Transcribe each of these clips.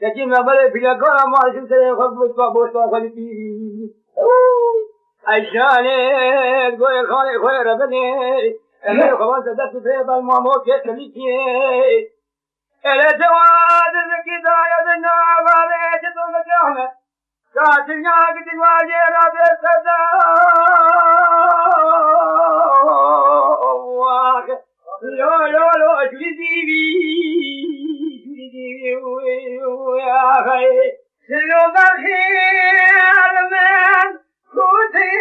لكن ما بلا في الكرة ما شفت خبط بابوس خلفي عشاني تقول خالي خير بني أنا خلاص دست في المامور كسلتي إلى جواد الكداية النار عليك تقول أحمد كاتل ياقد الواجر بالصدى لو جلدي يا أخي سلو بالخير من كوتي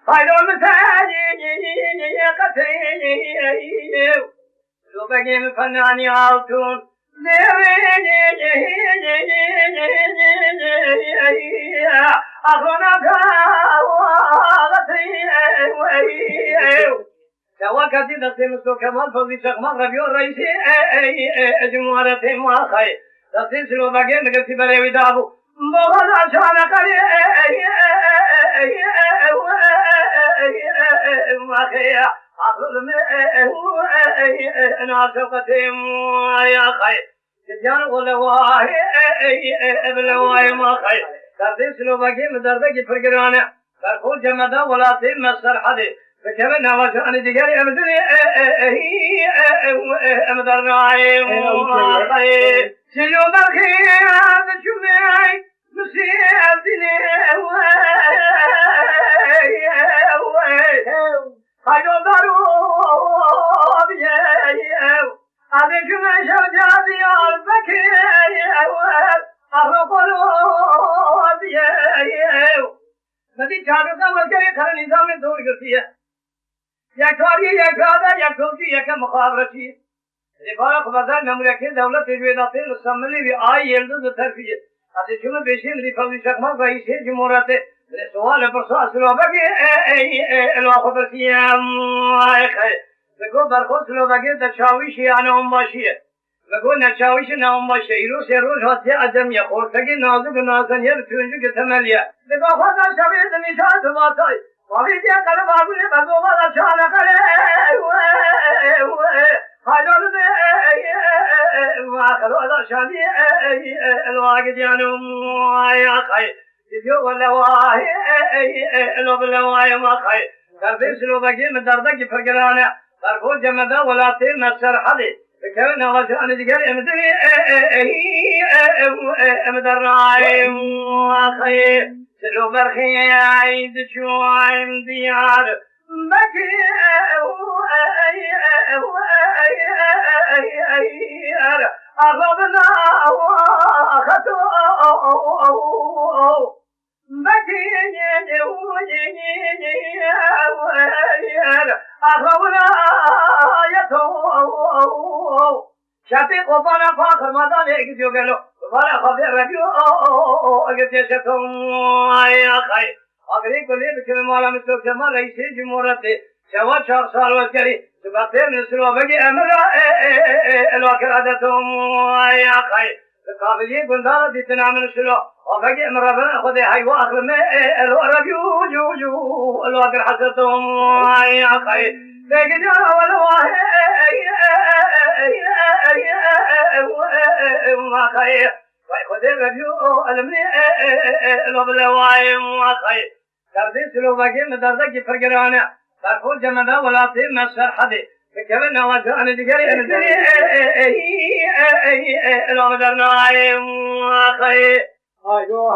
هايلو مساجي قتيل لو بقي الفنان عالتون أخونا كواكب دستي مسكو كمال فوزي شيخ مغرب يور رئيسي جمهورة ما خي دستي سلو بقي نقلتي بريوي دابو بغض عشان قري ما خي أخذ أنا شوقتي يا خي جان غلواي بلواي ما خي دستي سلو بقي مدردقي فرقرانه فرقود جمدا ولا تيم مسر حدي فكمنا وجهني دقاري أمدني أمدرناي سلو بالخير شمعي مسيبني خيو ضروب هذه شمعي شرجاتي البكي أغفلوب نتي چارو کا مرکری خر نظام نے دور کرتی ہے یا کاری یا گادا یا کوتی یا مخابرتی رفاق خبردار مملکت دولت تجویدات سملی بھی آئی یلدز ترفیه از شما بشین ریفاقی شخما رئیس جمهوریت سوال پرسا سلوبکی الواقع بگو برخود سلوبکی در چاویشی یعنی هم باشیه بگو نچاویش نام باشه ایروز روز هستی عجمیه خورتگی نازک نازنیه بتونجو که تملیه بگو خود شوید نشان باتای وقتی قلب آگولی بگو خود شانه قره خیلون خلو شانی الواقع دیانم یا خی دیو ولواهی الوبلواهی ما خی کردی سلوبکی مدردکی فرگرانه برخود جمدا ولاتی مسر حدی كنا وجهنا دقال أمدني أمدرناي أخي سلو برخي عيد شوائم ديار بكي أغضنا وأخذوا بكي أغضنا شاطئ قبانا فاخر مدان ایک جو گلو دوبارہ خبر ربیو اگر جیسے يا خي اگری کلی بکم مولا مسلوک جمع رئیس جمهوریت شوا 4 سال وکری سباقی منسلو بگی امر الواکر عدتهم يا خي قابلی گندار دیتنا منسلو وبگی امر ربنا خود حیو آخر میں الوربیو جو الواکر حدتهم يا خي لیکن جانا والواہ ما خير خذ الربيو المني الوبلواي ما خير كردي سلوباكي مدردك فرقرانه فرقود جمدا ولا تيم مسر حدي فكمنا وجهنا دقاري أمدني الوبلواي ما خير هايو